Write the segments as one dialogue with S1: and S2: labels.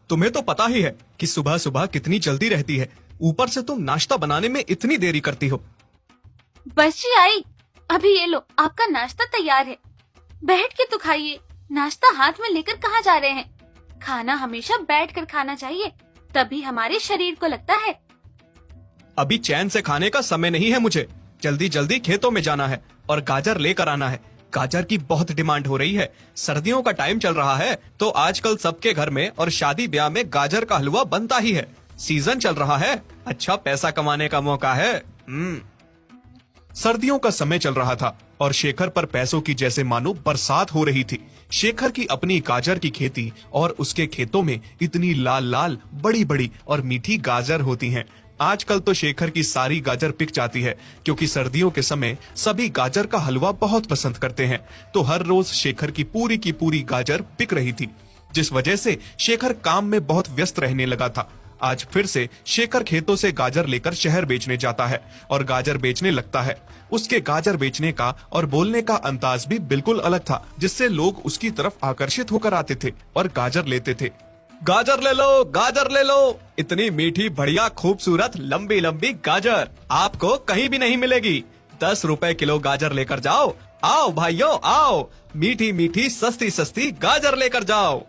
S1: तुम्हें तो पता ही है कि सुबह सुबह कितनी जल्दी रहती है, ऊपर से तुम नाश्ता बनाने में इतनी देरी करती हो।
S2: बस जी आई, अभी ये लो आपका नाश्ता तैयार है। बैठ के तो खाइए, नाश्ता हाथ में लेकर कहाँ जा रहे हैं? खाना हमेशा बैठ कर खाना चाहिए, तभी हमारे शरीर को लगता है।
S1: अभी चैन से खाने का समय नहीं है मुझे, जल्दी जल्दी खेतों में जाना है और गाजर लेकर आना है। गाजर की बहुत डिमांड हो रही है, सर्दियों का टाइम चल रहा है तो आजकल सबके घर में और शादी ब्याह में गाजर का हलवा बनता ही है। सीजन चल रहा है, अच्छा पैसा कमाने का मौका है। सर्दियों का समय चल रहा था और शेखर पर पैसों की जैसे मानो बरसात हो रही थी। शेखर की अपनी गाजर की खेती और उसके खेतों में इतनी लाल लाल बड़ी बड़ी और मीठी गाजर होती हैं। आजकल तो शेखर की सारी गाजर बिक जाती है, क्योंकि सर्दियों के समय सभी गाजर का हलवा बहुत पसंद करते हैं। तो हर रोज शेखर की पूरी गाजर बिक रही थी, जिस वजह से शेखर काम में बहुत व्यस्त रहने लगा था। आज फिर से शेखर खेतों से गाजर लेकर शहर बेचने जाता है और गाजर बेचने लगता है। उसके गाजर बेचने का और बोलने का अंदाज भी बिल्कुल अलग था, जिससे लोग उसकी तरफ आकर्षित होकर आते थे और गाजर लेते थे। गाजर ले लो, गाजर ले लो, इतनी मीठी बढ़िया खूबसूरत लंबी लंबी गाजर आपको कहीं भी नहीं मिलेगी। 10 रुपए किलो गाजर लेकर जाओ। आओ भाइयों आओ, मीठी मीठी सस्ती सस्ती गाजर लेकर जाओ।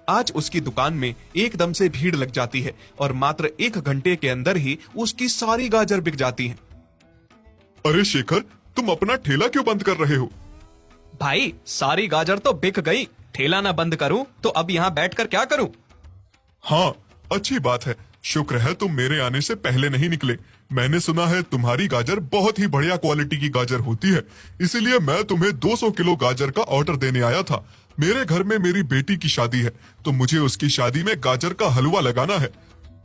S1: आज उसकी दुकान में एकदम से भीड़ लग जाती है और मात्र 1 घंटे के अंदर ही उसकी सारी गाजर बिक जाती हैं।
S3: अरे शेखर, तुम अपना ठेला क्यों बंद कर रहे हो?
S1: भाई सारी गाजर तो बिक गई, ठेला ना बंद करूं तो अब यहाँ बैठकर क्या करूं?
S3: हाँ, अच्छी बात है। शुक्र है तुम मेरे आने से पहले नहीं निकले। मैंने सुना है तुम्हारी गाजर बहुत ही बढ़िया क्वालिटी की गाजर होती है, इसीलिए मैं तुम्हें 200 किलो गाजर का ऑर्डर देने आया था। मेरे घर में मेरी बेटी की शादी है, तो मुझे उसकी शादी में गाजर का हलवा लगाना है।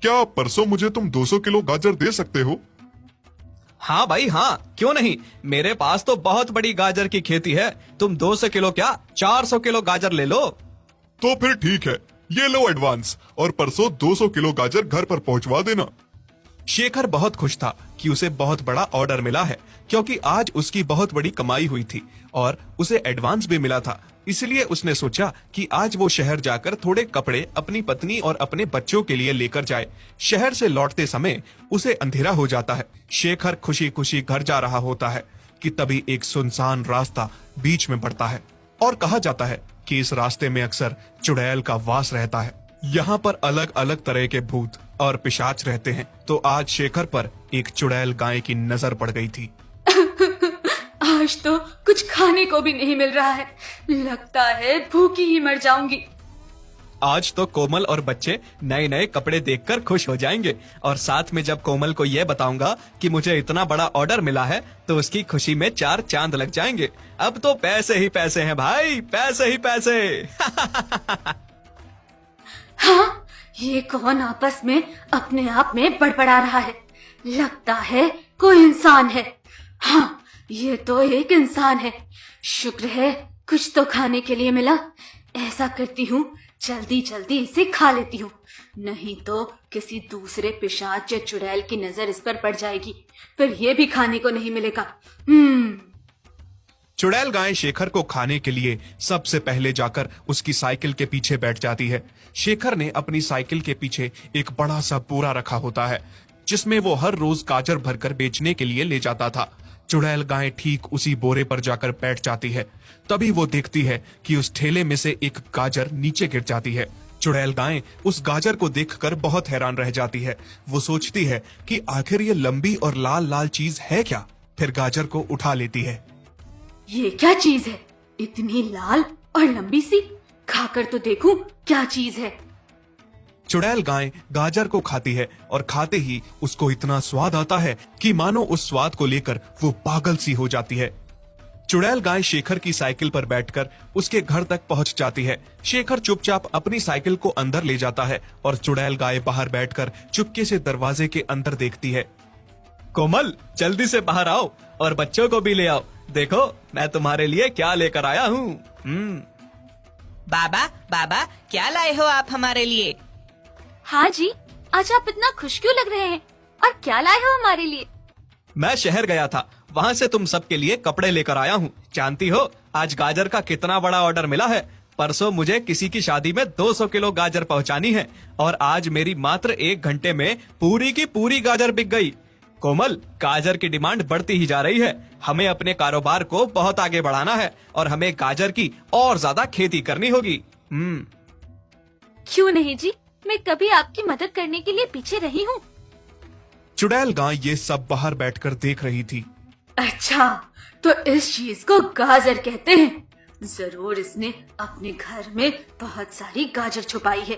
S3: क्या परसों मुझे तुम 200 किलो गाजर दे सकते हो?
S1: हाँ भाई हाँ, क्यों नहीं, मेरे पास तो बहुत बड़ी गाजर की खेती है। तुम 200 किलो क्या 400 किलो गाजर ले लो।
S3: तो फिर ठीक है, ये लो एडवांस, और परसों 200 किलो गाजर घर पर पहुंचवा देना।
S1: शेखर बहुत खुश था कि उसे बहुत बड़ा ऑर्डर मिला है, क्योंकि आज उसकी बहुत बड़ी कमाई हुई थी और उसे एडवांस भी मिला था। इसलिए उसने सोचा कि आज वो शहर जाकर थोड़े कपड़े अपनी पत्नी और अपने बच्चों के लिए लेकर जाए। शहर से लौटते समय उसे अंधेरा हो जाता है। शेखर खुशी खुशी घर जा रहा होता है कि तभी एक सुनसान रास्ता बीच में पड़ता है और कहा जाता है कि इस रास्ते में अक्सर चुड़ैल का वास रहता है। यहाँ पर अलग अलग तरह के भूत और पिशाच रहते हैं। तो आज शेखर पर एक चुड़ैल गाय की नजर पड़ गई थी।
S2: आज तो कुछ खाने को भी नहीं मिल रहा है, लगता है भूखी ही मर जाऊंगी।
S1: आज तो कोमल और बच्चे नए नए कपड़े देखकर खुश हो जाएंगे और साथ में जब कोमल को ये बताऊंगा कि मुझे इतना बड़ा ऑर्डर मिला है तो उसकी खुशी में 4 चांद लग जाएंगे। अब तो पैसे ही पैसे हैं भाई, पैसे ही पैसे।
S2: हाँ, ये कौन आपस में अपने आप में बड़बड़ा रहा है? लगता है कोई इंसान है। हाँ, ये तो एक इंसान है। शुक्र है कुछ तो खाने के लिए मिला। ऐसा करती हूँ, जल्दी जल्दी इसे खा लेती हूँ, नहीं तो किसी दूसरे पिशाच या चुड़ैल की नजर इस पर पड़ जाएगी, फिर ये भी खाने को नहीं मिलेगा।
S1: चुड़ैल गाय शेखर को खाने के लिए सबसे पहले जाकर उसकी साइकिल के पीछे बैठ जाती है। शेखर ने अपनी साइकिल के पीछे एक बड़ा सा बोरा रखा होता है, जिसमें वो हर रोज गाजर भरकर बेचने के लिए ले जाता था। चुड़ैल गाय ठीक उसी बोरे पर जाकर बैठ जाती है। तभी वो देखती है कि उस ठेले में से एक गाजर नीचे गिर जाती है। चुड़ैल गाय उस गाजर को देखकर बहुत हैरान रह जाती है। वो सोचती है कि आखिर ये लंबी और लाल लाल चीज है क्या। फिर गाजर को उठा लेती है।
S2: ये क्या चीज है, इतनी लाल और लंबी सी? खाकर तो देखूं क्या चीज है।
S1: चुड़ैल गाय गाजर को खाती है और खाते ही उसको इतना स्वाद आता है कि मानो उस स्वाद को लेकर वो पागल सी हो जाती है। चुड़ैल गाय शेखर की साइकिल पर बैठकर उसके घर तक पहुंच जाती है। शेखर चुपचाप अपनी साइकिल को अंदर ले जाता है और चुड़ैल गाय बाहर बैठकर चुपके से दरवाजे के अंदर देखती है। कोमल, जल्दी से बाहर आओ और बच्चों को भी ले आओ। देखो मैं तुम्हारे लिए क्या लेकर आया हूँ।
S4: बाबा बाबा, क्या लाए हो आप हमारे लिए?
S2: हाँ जी, आज आप इतना खुश क्यों लग रहे हैं और क्या लाए हो हमारे लिए?
S1: मैं शहर गया था, वहाँ से तुम सबके लिए कपड़े लेकर आया हूँ। जानती हो आज गाजर का कितना बड़ा ऑर्डर मिला है, परसों मुझे किसी की शादी में 200 किलो गाजर पहुंचानी है और आज मेरी मात्र 1 घंटे में पूरी की पूरी गाजर बिक गई। कोमल, गाजर की डिमांड बढ़ती ही जा रही है। हमें अपने कारोबार को बहुत आगे बढ़ाना है और हमें गाजर की और ज्यादा खेती करनी होगी।
S2: क्यों नहीं जी, मैं कभी आपकी मदद करने के लिए पीछे रही हूँ।
S1: चुड़ैल गाय ये सब बाहर बैठकर देख रही थी।
S2: अच्छा, तो इस चीज को गाजर कहते हैं। जरूर इसने अपने घर में बहुत सारी गाजर छुपाई है।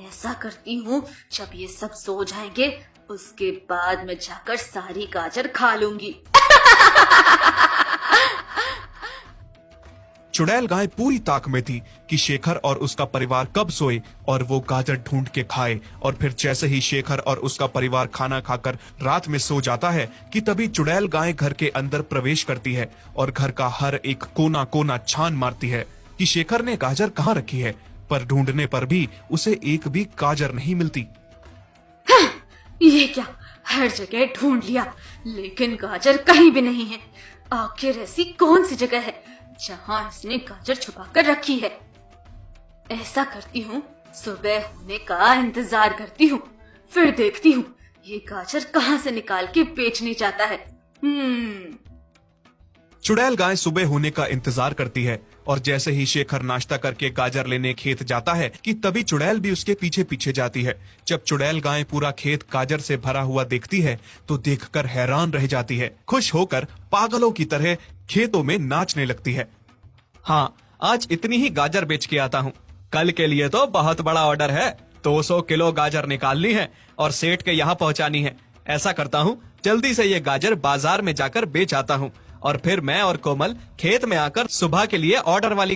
S2: ऐसा करती हूँ, जब ये सब सो जाएंगे उसके बाद मैं जाकर सारी गाजर खा लूंगी।
S1: चुड़ैल गाय पूरी ताक में थी कि शेखर और उसका परिवार कब सोए और वो गाजर ढूंढ के खाए। और फिर जैसे ही शेखर और उसका परिवार खाना खाकर रात में सो जाता है कि तभी चुड़ैल गाय घर के अंदर प्रवेश करती है और घर का हर एक कोना कोना छान मारती है कि शेखर ने गाजर कहाँ रखी है। पर ढूंढने पर भी उसे एक भी गाजर नहीं मिलती।
S2: ये क्या, हर जगह ढूंढ लिया लेकिन गाजर कहीं भी नहीं है। आखिर ऐसी कौन सी जगह है जहाँ इसने गाजर छुपा कर रखी है। ऐसा करती हूँ, सुबह होने का इंतजार करती हूँ, फिर देखती हूँ ये गाजर कहाँ से निकाल के बेचने जाता है।
S1: चुड़ैल गाय सुबह होने का इंतजार करती है और जैसे ही शेखर नाश्ता करके गाजर लेने खेत जाता है कि तभी चुड़ैल भी उसके पीछे पीछे जाती है। जब चुड़ैल गाय पूरा खेत गाजर से भरा हुआ देखती है तो देखकर हैरान रह जाती है। खुश होकर पागलों की तरह खेतों में नाचने लगती है। हाँ, आज इतनी ही गाजर बेच के आता हूँ। कल के लिए तो बहुत बड़ा ऑर्डर है। 200 किलो गाजर निकालनी है और सेठ के यहाँ पहुँचानी है। ऐसा करता हूँ, जल्दी से ये गाजर बाजार में जाकर बेच आता हूँ और फिर मैं और कोमल खेत में आकर सुबह के लिए ऑर्डर वाली